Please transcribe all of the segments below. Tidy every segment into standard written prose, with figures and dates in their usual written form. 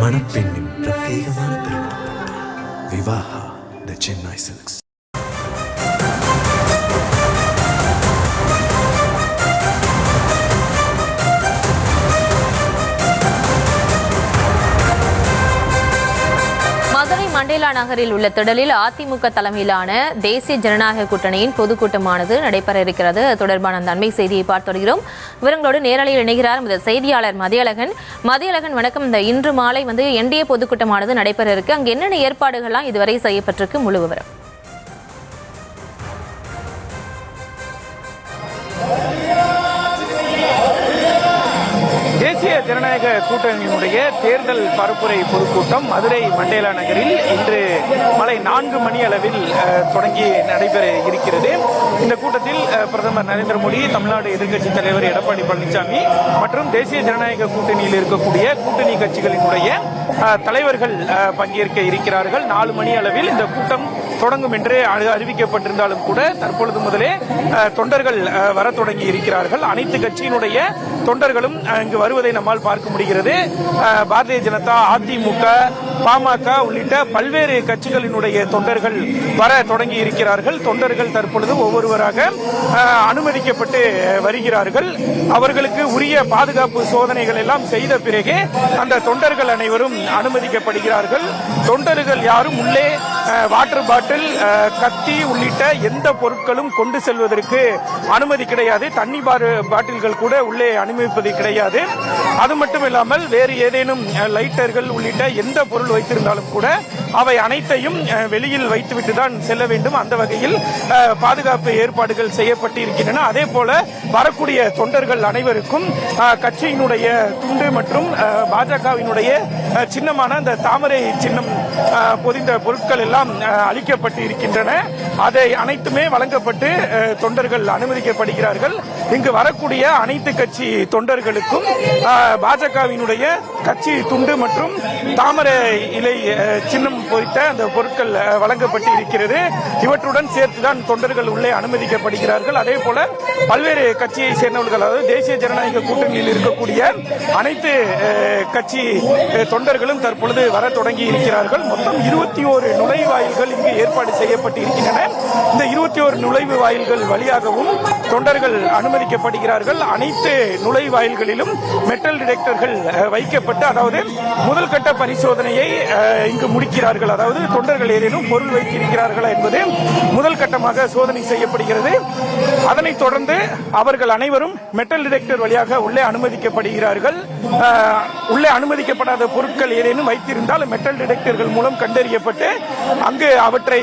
மணப்பெண்ணின் பிரத்யேகமான திருமணம் விவாஹா தி Chennai silks. Mandela நகரில் உள்ள திடலில் அதிமுக தலைமையிலான தேசிய ஜனநாயக கூட்டணியின் பொதுக்கூட்டமானது நடைபெற இருக்கிறது. தொடர்பான அந்த அண்மை செய்தியை பார்த்து வருகிறோம். விவரங்களோடு நேரலையில் இணைகிறார் இந்த செய்தியாளர் மதியழகன். வணக்கம். இந்த இன்று மாலை என்டிஏ பொதுக்கூட்டமானது நடைபெற இருக்கு. அங்கு என்னென்ன ஏற்பாடுகள்லாம் இதுவரை செய்யப்பட்டிருக்கு? முழு விவரம். தேசிய ஜனநாயக கூட்டணியினுடைய தேர்தல் பரப்புரை பொதுக்கூட்டம் மதுரை மண்டேலா நகரில் இன்று மாலை 4 மணி அளவில் தொடங்கி நடைபெற இருக்கிறது. இந்த கூட்டத்தில் பிரதமர் நரேந்திர மோடி, தமிழ்நாடு எதிர்க்கட்சித் தலைவர் எடப்பாடி பழனிசாமி மற்றும் தேசிய ஜனநாயக கூட்டணியில் இருக்கக்கூடிய கூட்டணி கட்சிகளினுடைய தலைவர்கள் பங்கேற்க இருக்கிறார்கள். 4 மணி அளவில் இந்த கூட்டம் தொடங்கும் என்று அறிவிக்கப்பட்டிருந்தாலும் கூட தற்பொழுது முதலே தொண்டர்கள் வர தொடங்கி இருக்கிறார்கள். அனைத்து கட்சியினுடைய தொண்டர்களும் இங்கு வருவதை நம்மால் பார்க்க முடிகிறது. பாரதிய ஜனதா, அதிமுக, பாமக உள்ளிட்ட பல்வேறு கட்சிகளினுடைய தொண்டர்கள் வர தொடங்கி இருக்கிறார்கள். தொண்டர்கள் தற்பொழுது ஒவ்வொருவராக அனுமதிக்கப்பட்டு வருகிறார்கள். அவர்களுக்கு உரிய பாதுகாப்பு சோதனைகள் எல்லாம் செய்த பிறகே அந்த தொண்டர்கள் அனைவரும் அனுமதிக்கப்படுகிறார்கள். தொண்டர்கள் யாரும் உள்ளே வாட்டர் பாட்டில், கத்தி உள்ளிட்ட எந்த பொருட்களும் கொண்டு செல்வதற்கு அனுமதி கிடையாது. தண்ணி பாட்டில்கள் கூட உள்ளே அனுமதிப்பது கிடையாது. அது மட்டும் இல்லாமல் வேறு ஏதேனும் லைட்டர்கள் உள்ளிட்ட எந்த பொருள் வைத்திருந்தாலும் கூட அவை அனைத்தையும் வெளியில் வைத்துவிட்டு தான் செல்ல வேண்டும். அந்த வகையில் பாதுகாப்பு ஏற்பாடுகள் செய்யப்பட்டு இருக்கின்றன. அதே போல வரக்கூடிய தொண்டர்கள் அனைவருக்கும் கட்சியினுடைய துண்டு மற்றும் பாஜகவினுடைய சின்னமான அந்த தாமரை சின்னம் பொதிந்த பொருட்கள் எல்லாம் அளிக்கப்பட்டு இருக்கின்றன. அதை அனைத்துமே வழங்கப்பட்டு தொண்டர்கள் அனுமதிக்கப்படுகிறார்கள். இங்கு வரக்கூடிய அனைத்து கட்சி தொண்டர்களுக்கும் பாஜகவினுடைய கட்சி துண்டு மற்றும் தாமரை இலை சின்னம் பொறித்த அந்த பொருட்கள் வழங்கப்பட்டு இருக்கிறது. இவற்றுடன் சேர்த்துதான் தொண்டர்கள் உள்ளே அனுமதிக்கப்படுகிறார்கள். அதே போல பல்வேறு கட்சியை சேர்ந்தவர்கள், அதாவது தேசிய ஜனநாயக கூட்டணியில் இருக்கக்கூடிய அனைத்து கட்சி தொண்டர்களும் தற்பொழுது வர தொடங்கி இருக்கிறார்கள். மொத்தம் 21 நுழைவாயில்கள் இங்கு ஏற்பாடு செய்யப்பட்டு இருக்கின்றன. இந்த 21 நுழைவு வாயில்கள் வழியாகவும் தொண்டர்கள் அனுமதிக்கப்படுகிறார்கள். அனைத்து நுழைவாயில்களிலும் மெட்டல் டிடெக்டர்கள் வைக்கப்பட்டு, அதாவது முதல் கட்ட பரிசோதனையை இங்கு முடிக்கிறார்கள். அதாவது தொண்டர்கள் ஏதேனும் பொருள் வைத்திருக்கிறார்களா என்பது முதல் கட்டமாக சோதனை செய்யப்படுகிறது. அதனைத் தொடர்ந்து அவர்கள் அனைவரும் மெட்டல் டிடெக்டர் வழியாக உள்ளே அனுமதிக்கப்படுகிறார்கள். உள்ளே அனுமதிக்கப்படாத பொருட்கள் ஏதேனும் வைத்திருந்தால் மெட்டல் டிடெக்டர்கள் மூலம் கண்டறியப்பட்டு அங்கு அவற்றை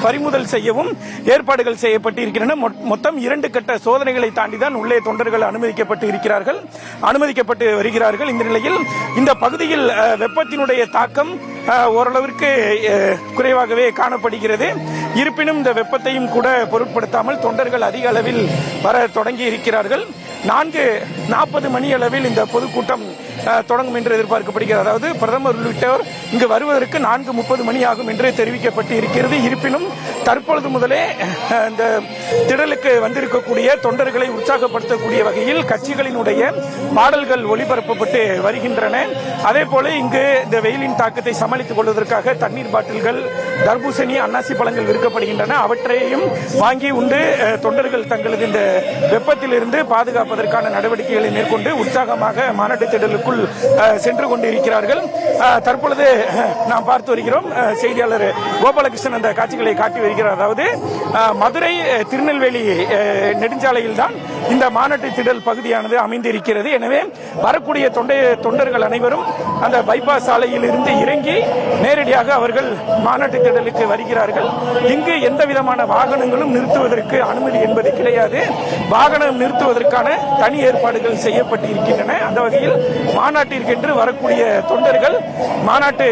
பறிமுதல் செய்யவும் ஏற்பாடுகள் செய்யப்பட்டு இருக்கின்றன. மொத்தம் 2 கட்ட சோதனைகளை தாண்டிதான் உள்ளே தொண்டர்கள் அனுமதிக்கப்பட்டு வருகிறார்கள். இந்த நிலையில் இந்த பகுதியில் வெப்பத்தினுடைய தாக்கம் ஓரளவிற்கு குறைவாகவே காணப்படுகிறது. இருப்பினும் இந்த வெப்பத்தையும் கூட பொருட்படுத்தாமல் தொண்டர்கள் அதிக அளவில் வர தொடங்கி இருக்கிறார்கள். 4:40 மணி அளவில் இந்த பொதுக்கூட்டம் தொடங்கும் என்று எதிர்பார்க்கப்படுகிறது. அதாவது பிரதமர் உள்ளிட்டோர் இங்கு வருவதற்கு 4:30 மணி ஆகும் என்று தெரிவிக்கப்பட்டு இருக்கிறது. இருப்பினும் தற்பொழுது முதலே இந்த திடலுக்கு வந்திருக்கக்கூடிய தொண்டர்களை உற்சாகப்படுத்தக்கூடிய வகையில் கட்சிகளினுடைய பாடல்கள் ஒளிபரப்பப்பட்டு வருகின்றன. அதே போல இங்கு இந்த வெயிலின் தாக்கத்தை சமாளித்துக் கொள்வதற்காக தண்ணீர் பாட்டில்கள், தர்பூசணி, அன்னாசி பழங்கள் விற்கப்படுகின்றன. அவற்றையும் வாங்கி உண்டு தொண்டர்கள் தங்களது இந்த வெப்பத்திலிருந்து பாதுகாப்பதற்கான நடவடிக்கைகளை மேற்கொண்டு உற்சாகமாக மாநாட்டு திடலுக்குள் சென்று கொண்டிருக்கிறார்கள். தற்பொழுது நாம் பார்த்து வருகிறோம். செய்தியாளர் கோபாலகிருஷ்ணன் அந்த காட்சிகளை காட்டி வருகிறார். அதாவது மதுரை திருநெல்வேலி நெடுஞ்சாலையில் தான் இந்த மாநாட்டு திடல் பகுதியானது அமைந்திருக்கிறது. எனவே வரக்கூடிய தொண்டர்கள் அனைவரும் அந்த பைபாஸ் சாலையில் இருந்து இறங்கி நேரடியாக அவர்கள் மாநாட்டு திடலுக்கு வருகிறார்கள். இங்கு எந்த விதமான வாகனங்களும் நிறுத்துவதற்கு அனுமதி என்பது கிடையாது. வாகனம் நிறுத்துவதற்கான தனி ஏற்பாடுகள் செய்யப்பட்டு இருக்கின்றன. அந்த வகையில் மாநாட்டிற்கென்று வரக்கூடிய தொண்டர்கள் மாநாட்டு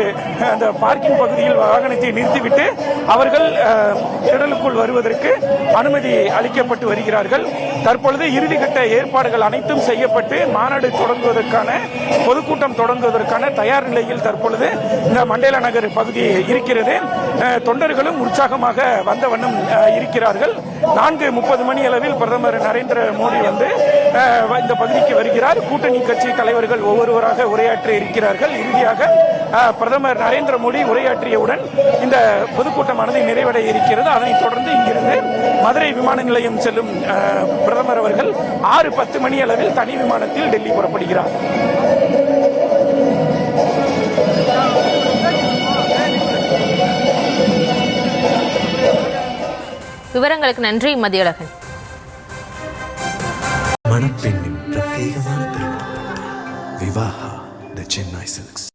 அந்த பார்க்கிங் பகுதியில் வாகனத்தை நிறுத்திவிட்டு அவர்கள் திடலுக்குள் வருவதற்கு அனுமதி அளிக்கப்பட்டு வருகிறார்கள். தற்பொழுது இறுதிக்கட்ட ஏற்பாடுகள் அனைத்தும் செய்யப்பட்டு மாநாடு தொடங்குவதற்கான பொதுக்கூட்டம் தொடங்குவதற்கான தயார் நிலையில் தற்பொழுது இந்த மண்டேலா நகர் பகுதி இருக்கிறது. தொண்டர்களும் உற்சாகமாக வந்த வண்ணம் இருக்கிறார்கள். 4:30 மணி அளவில் பிரதமர் நரேந்திர மோடி இந்த பகுதிக்கு வருகிறார். கூட்டணி கட்சி தலைவர்கள் ஒவ்வொருவராக உரையாற்ற இருக்கிறார்கள். இறுதியாக பிரதமர் நரேந்திர மோடி உரையாற்றியவுடன் இந்த பொதுக்கூட்டமானது நிறைவடைய இருக்கிறது. அதனைத் தொடர்ந்து இங்கிருந்து மதுரை விமான நிலையம் செல்லும் பிரதமர் அவர்கள் 6:10 மணி அளவில் தனி விமானத்தில் டெல்லி புறப்படுகிறார். விவரங்களுக்கு நன்றி மதியழகன். மணப்பெண்ணின் பிரத்யேகமான திருமணம் விவாஹா தி சென்னை சில்க்ஸ்.